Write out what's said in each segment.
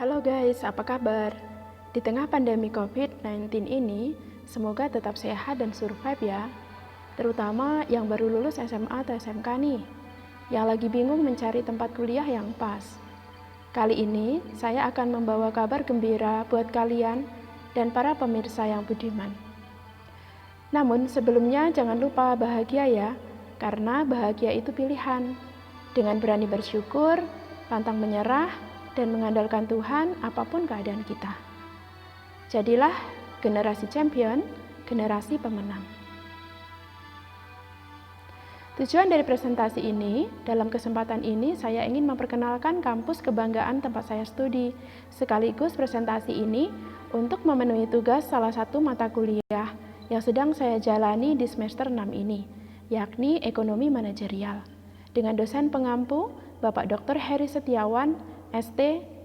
Halo guys, apa kabar? Di tengah pandemi COVID-19 ini, semoga tetap sehat dan survive ya. Terutama yang baru lulus SMA atau SMK nih, yang lagi bingung mencari tempat kuliah yang pas. Kali ini, saya akan membawa kabar gembira buat kalian dan para pemirsa yang budiman. Namun sebelumnya jangan lupa bahagia ya, karena bahagia itu pilihan. Dengan berani bersyukur, pantang menyerah, dan mengandalkan Tuhan apapun keadaan kita. Jadilah generasi champion, generasi pemenang. Tujuan dari presentasi ini, dalam kesempatan ini saya ingin memperkenalkan kampus kebanggaan tempat saya studi. Sekaligus presentasi ini untuk memenuhi tugas salah satu mata kuliah yang sedang saya jalani di semester 6 ini, yakni Ekonomi Manajerial. Dengan dosen pengampu, Bapak Dr. Heri Setiawan, ST,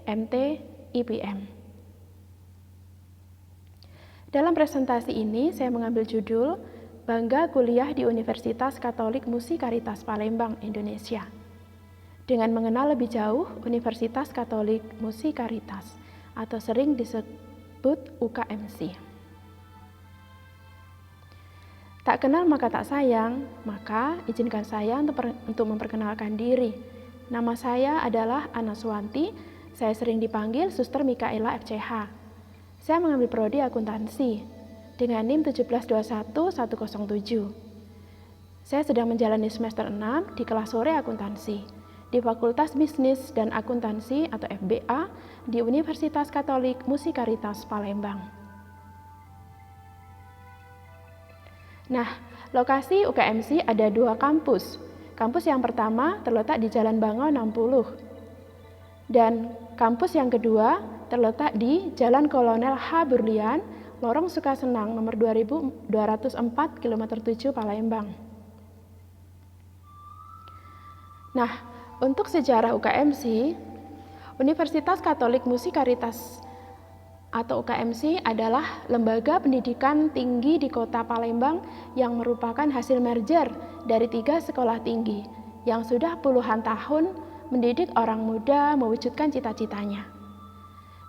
MT, IPM. Dalam presentasi ini, saya mengambil judul Bangga Kuliah di Universitas Katolik Musikaritas Palembang, Indonesia. Dengan mengenal lebih jauh Universitas Katolik Musikaritas, atau sering disebut UKMC. Tak kenal maka tak sayang, maka izinkan saya untuk memperkenalkan diri. Nama saya adalah Ana Suwanti, saya sering dipanggil Suster Mikaela FCH. Saya mengambil prodi akuntansi dengan NIM 1721107. Saya sedang menjalani semester 6 di kelas sore akuntansi di Fakultas Bisnis dan Akuntansi atau FBA di Universitas Katolik Musikaritas Palembang. Nah, lokasi UKMC ada 2 kampus. Kampus yang pertama terletak di Jalan Bangau 60. Dan kampus yang kedua terletak di Jalan Kolonel H. Burlian, Lorong Sukasenang, nomor 2204, kilometer 7, Palembang. Nah, untuk sejarah UKMC, Universitas Katolik Musikaritas atau UKMC adalah lembaga pendidikan tinggi di kota Palembang yang merupakan hasil merger dari 3 sekolah tinggi yang sudah puluhan tahun mendidik orang muda mewujudkan cita-citanya.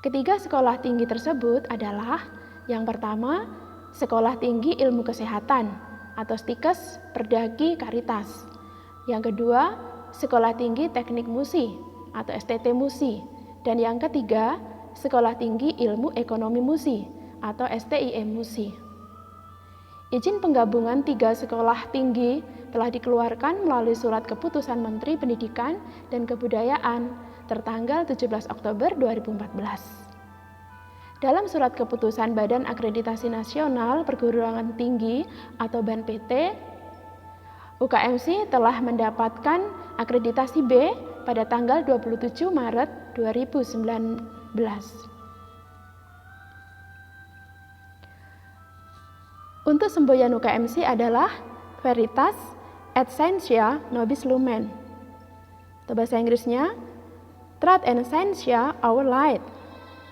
Ketiga sekolah tinggi tersebut adalah yang pertama, Sekolah Tinggi Ilmu Kesehatan atau STIKES Perdaki Karitas. Yang kedua, Sekolah Tinggi Teknik Musi atau STT Musi. Dan yang ketiga, Sekolah Tinggi Ilmu Ekonomi Musi atau STIM Musi. Izin penggabungan 3 sekolah tinggi telah dikeluarkan melalui Surat Keputusan Menteri Pendidikan dan Kebudayaan tertanggal 17 Oktober 2014. Dalam Surat Keputusan Badan Akreditasi Nasional Perguruan Tinggi atau BANPT, UKMC telah mendapatkan akreditasi B pada tanggal 27 Maret 2019. Untuk semboyan UKMC adalah Veritas et Scientia Nobis Lumen. Atau bahasa Inggrisnya, Truth and Scientia Our Light.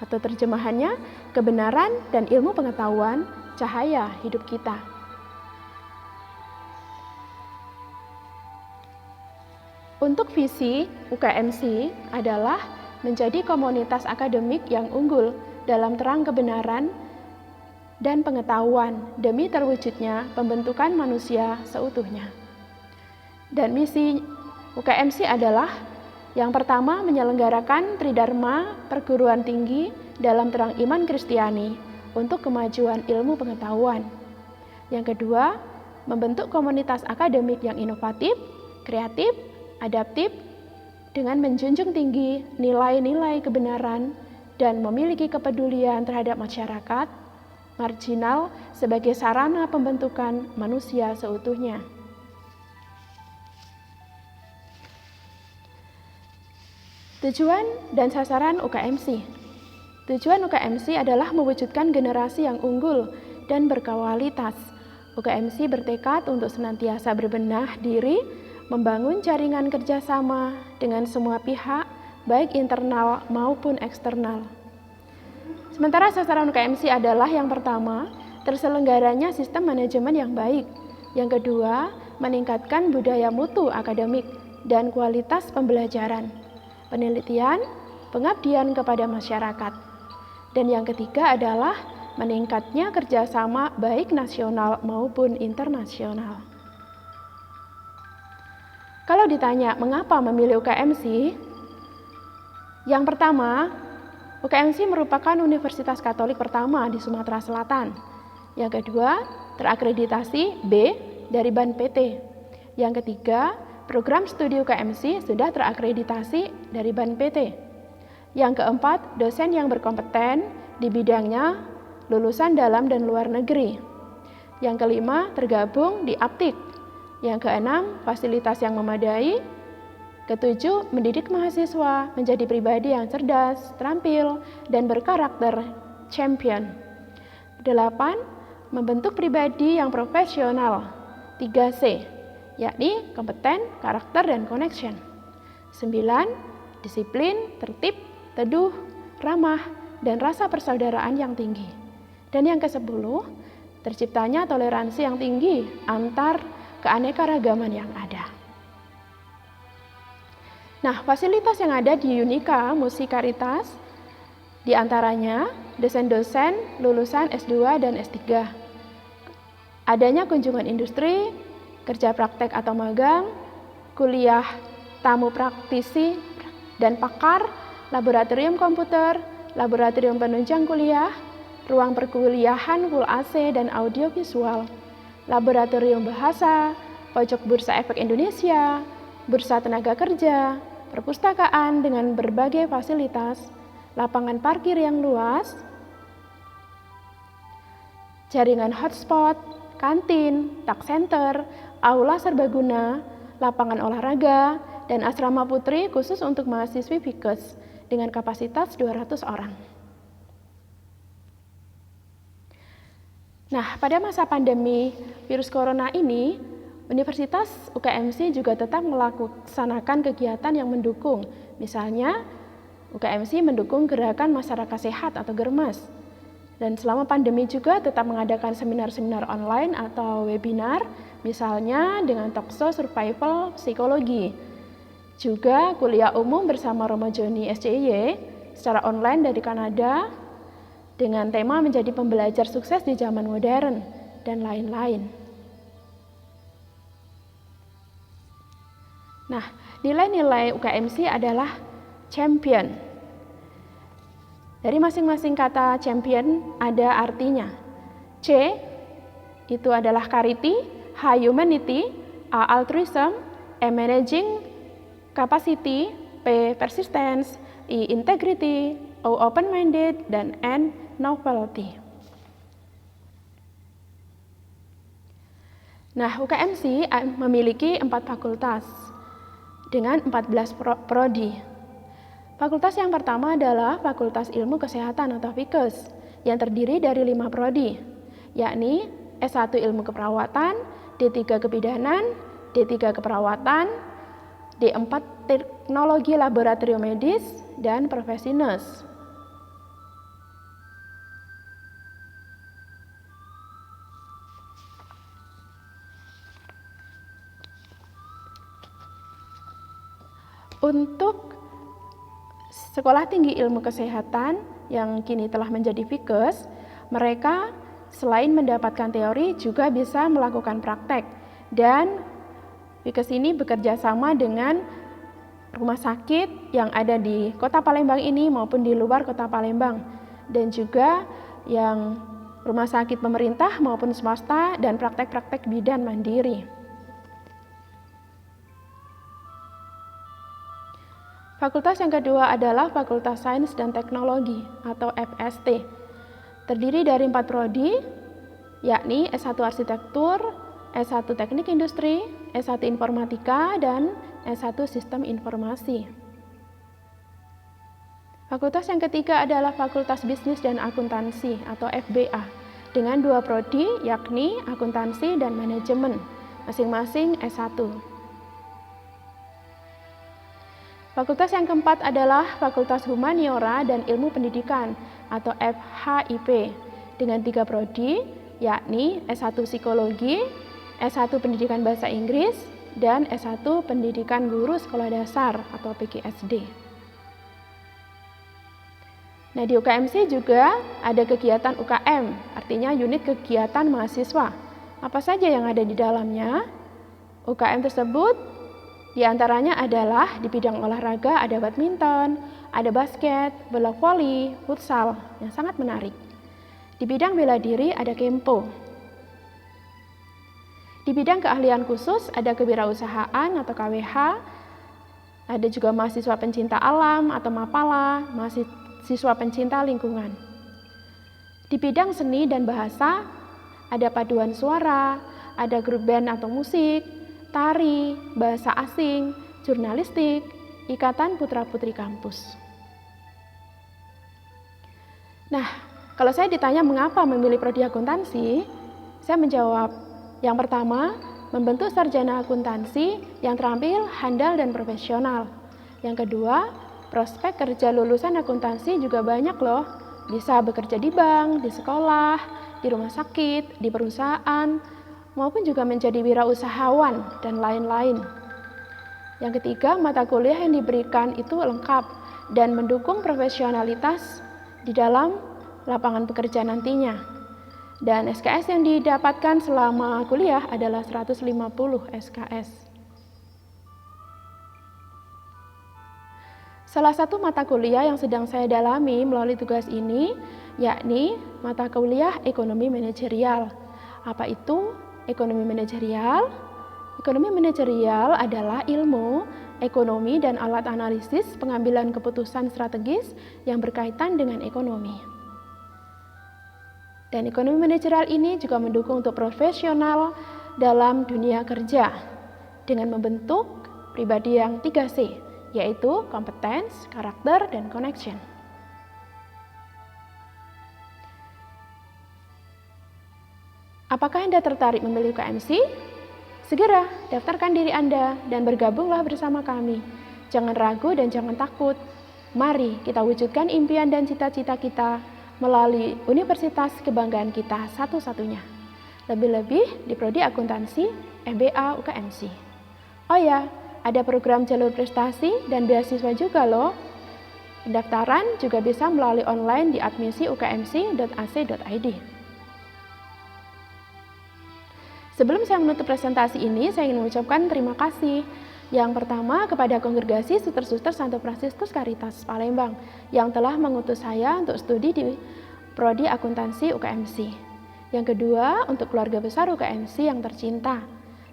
Atau terjemahannya, kebenaran dan ilmu pengetahuan, cahaya hidup kita. Untuk visi UKMC adalah menjadi komunitas akademik yang unggul dalam terang kebenaran dan pengetahuan demi terwujudnya pembentukan manusia seutuhnya. Dan misi UKMC adalah yang pertama menyelenggarakan Tridharma perguruan tinggi dalam terang iman Kristiani untuk kemajuan ilmu pengetahuan. Yang kedua, membentuk komunitas akademik yang inovatif, kreatif, adaptif, dengan menjunjung tinggi nilai-nilai kebenaran dan memiliki kepedulian terhadap masyarakat marginal sebagai sarana pembentukan manusia seutuhnya. Tujuan dan sasaran UKMC. Tujuan UKMC adalah mewujudkan generasi yang unggul dan berkualitas. UKMC bertekad untuk senantiasa berbenah diri, membangun jaringan kerjasama dengan semua pihak, baik internal maupun eksternal. Sementara sasaran UKMC adalah yang pertama, terselenggaranya sistem manajemen yang baik. Yang kedua, meningkatkan budaya mutu akademik dan kualitas pembelajaran, penelitian, pengabdian kepada masyarakat. Dan yang ketiga adalah meningkatnya kerjasama baik nasional maupun internasional. Kalau ditanya mengapa memilih UKMC, yang pertama, UKMC merupakan universitas Katolik pertama di Sumatera Selatan. Yang kedua, terakreditasi B dari BAN PT. Yang ketiga, program studi UKMC sudah terakreditasi dari BAN PT. Yang keempat, dosen yang berkompeten di bidangnya lulusan dalam dan luar negeri. Yang kelima, tergabung di Aptik. Yang keenam, fasilitas yang memadai. Ketujuh, mendidik mahasiswa menjadi pribadi yang cerdas, terampil, dan berkarakter champion. 8, membentuk pribadi yang profesional. 3C, yakni kompeten, karakter, dan connection. 9, disiplin, tertib, teduh, ramah, dan rasa persaudaraan yang tinggi. Dan yang ke-10, terciptanya toleransi yang tinggi antar keanekaragaman yang ada. Nah, fasilitas yang ada di Unika Musikaritas diantaranya dosen-dosen lulusan S2 dan S3. Adanya kunjungan industri, kerja praktek atau magang, kuliah tamu praktisi dan pakar, laboratorium komputer, laboratorium penunjang kuliah, ruang perkuliahan full AC dan audiovisual, laboratorium bahasa, pojok bursa efek Indonesia, bursa tenaga kerja, perpustakaan dengan berbagai fasilitas, lapangan parkir yang luas, jaringan hotspot, kantin, tak center, aula serbaguna, lapangan olahraga, dan asrama putri khusus untuk mahasiswi FIKES dengan kapasitas 200 orang. Nah, pada masa pandemi virus corona ini, Universitas UKMC juga tetap melaksanakan kegiatan yang mendukung. Misalnya, UKMC mendukung gerakan masyarakat sehat atau Germas. Dan selama pandemi juga tetap mengadakan seminar-seminar online atau webinar, misalnya dengan talkshow survival psikologi. Juga kuliah umum bersama Romo Joni SCY secara online dari Kanada dengan tema menjadi pembelajar sukses di zaman modern dan lain-lain. Nah, nilai-nilai UKMC adalah champion. Dari masing-masing kata champion ada artinya. C itu adalah charity, H humanity, A altruism, E managing capacity, P persistence, I integrity, O open-minded, dan N novelty. Nah, UKMC memiliki 4 fakultas dengan 14 prodi. Fakultas yang pertama adalah Fakultas Ilmu Kesehatan atau FIKES yang terdiri dari 5 prodi, yakni S1 Ilmu Keperawatan, D3 Kebidanan, D3 Keperawatan, D4 Teknologi Laboratorium Medis, dan Profesi Nurse. Untuk Sekolah Tinggi Ilmu Kesehatan yang kini telah menjadi FIKES, mereka selain mendapatkan teori juga bisa melakukan praktek. Dan FIKES ini bekerja sama dengan rumah sakit yang ada di Kota Palembang ini maupun di luar Kota Palembang. Dan juga yang rumah sakit pemerintah maupun swasta dan praktek-praktek bidan mandiri. Fakultas yang kedua adalah Fakultas Sains dan Teknologi atau FST. Terdiri dari 4 prodi, yakni S1 Arsitektur, S1 Teknik Industri, S1 Informatika, dan S1 Sistem Informasi. Fakultas yang ketiga adalah Fakultas Bisnis dan Akuntansi atau FBA dengan 2 prodi, yakni Akuntansi dan Manajemen, masing-masing S1. Fakultas yang keempat adalah Fakultas Humaniora dan Ilmu Pendidikan atau FHIP dengan 3 prodi, yakni S1 Psikologi, S1 Pendidikan Bahasa Inggris, dan S1 Pendidikan Guru Sekolah Dasar atau PGSD. Nah, di UKMC juga ada kegiatan UKM, artinya unit kegiatan mahasiswa. Apa saja yang ada di dalamnya? UKM tersebut diantaranya adalah di bidang olahraga ada badminton, ada basket, bola voli, futsal, yang sangat menarik. Di bidang bela diri ada kempo. Di bidang keahlian khusus ada kewirausahaan atau KWH, ada juga mahasiswa pencinta alam atau MAPALA, mahasiswa pencinta lingkungan. Di bidang seni dan bahasa ada paduan suara, ada grup band atau musik, tari, bahasa asing, jurnalistik, ikatan putra-putri kampus. Nah, kalau saya ditanya mengapa memilih prodi akuntansi, saya menjawab, yang pertama, membentuk sarjana akuntansi yang terampil, handal, dan profesional. Yang kedua, prospek kerja lulusan akuntansi juga banyak loh. Bisa bekerja di bank, di sekolah, di rumah sakit, di perusahaan, maupun juga menjadi wirausahawan dan lain-lain. Yang ketiga, mata kuliah yang diberikan itu lengkap dan mendukung profesionalitas di dalam lapangan pekerjaan nantinya. Dan SKS yang didapatkan selama kuliah adalah 150 SKS. Salah satu mata kuliah yang sedang saya dalami melalui tugas ini, yakni mata kuliah ekonomi manajerial. Apa itu ekonomi manajerial? Ekonomi manajerial adalah ilmu ekonomi dan alat analisis pengambilan keputusan strategis yang berkaitan dengan ekonomi. Dan ekonomi manajerial ini juga mendukung untuk profesional dalam dunia kerja dengan membentuk pribadi yang 3C, yaitu competence, karakter, dan connection. Apakah Anda tertarik memilih UKMC? Segera daftarkan diri Anda dan bergabunglah bersama kami. Jangan ragu dan jangan takut. Mari kita wujudkan impian dan cita-cita kita melalui universitas kebanggaan kita satu-satunya. Lebih-lebih di Prodi Akuntansi MBA UKMC. Oh ya, ada program jalur prestasi dan beasiswa juga loh. Pendaftaran juga bisa melalui online di admisi.ukmc.ac.id. Sebelum saya menutup presentasi ini, saya ingin mengucapkan terima kasih. Yang pertama kepada Kongregasi Suster-Suster Santo Fransiskus Caritas Palembang yang telah mengutus saya untuk studi di Prodi Akuntansi UKMC. Yang kedua untuk keluarga besar UKMC yang tercinta.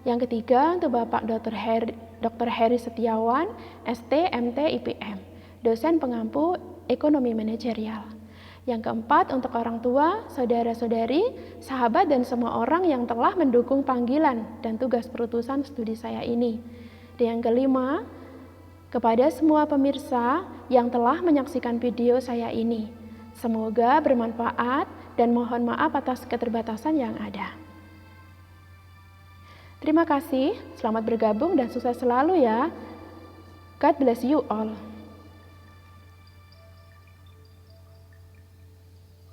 Yang ketiga untuk Bapak Dr. Heri Setiawan, ST, MT, IPM, dosen pengampu ekonomi manajerial. Yang keempat untuk orang tua, saudara-saudari, sahabat dan semua orang yang telah mendukung panggilan dan tugas perutusan studi saya ini. Dan yang kelima, kepada semua pemirsa yang telah menyaksikan video saya ini. Semoga bermanfaat dan mohon maaf atas keterbatasan yang ada. Terima kasih, selamat bergabung dan sukses selalu ya. God bless you all.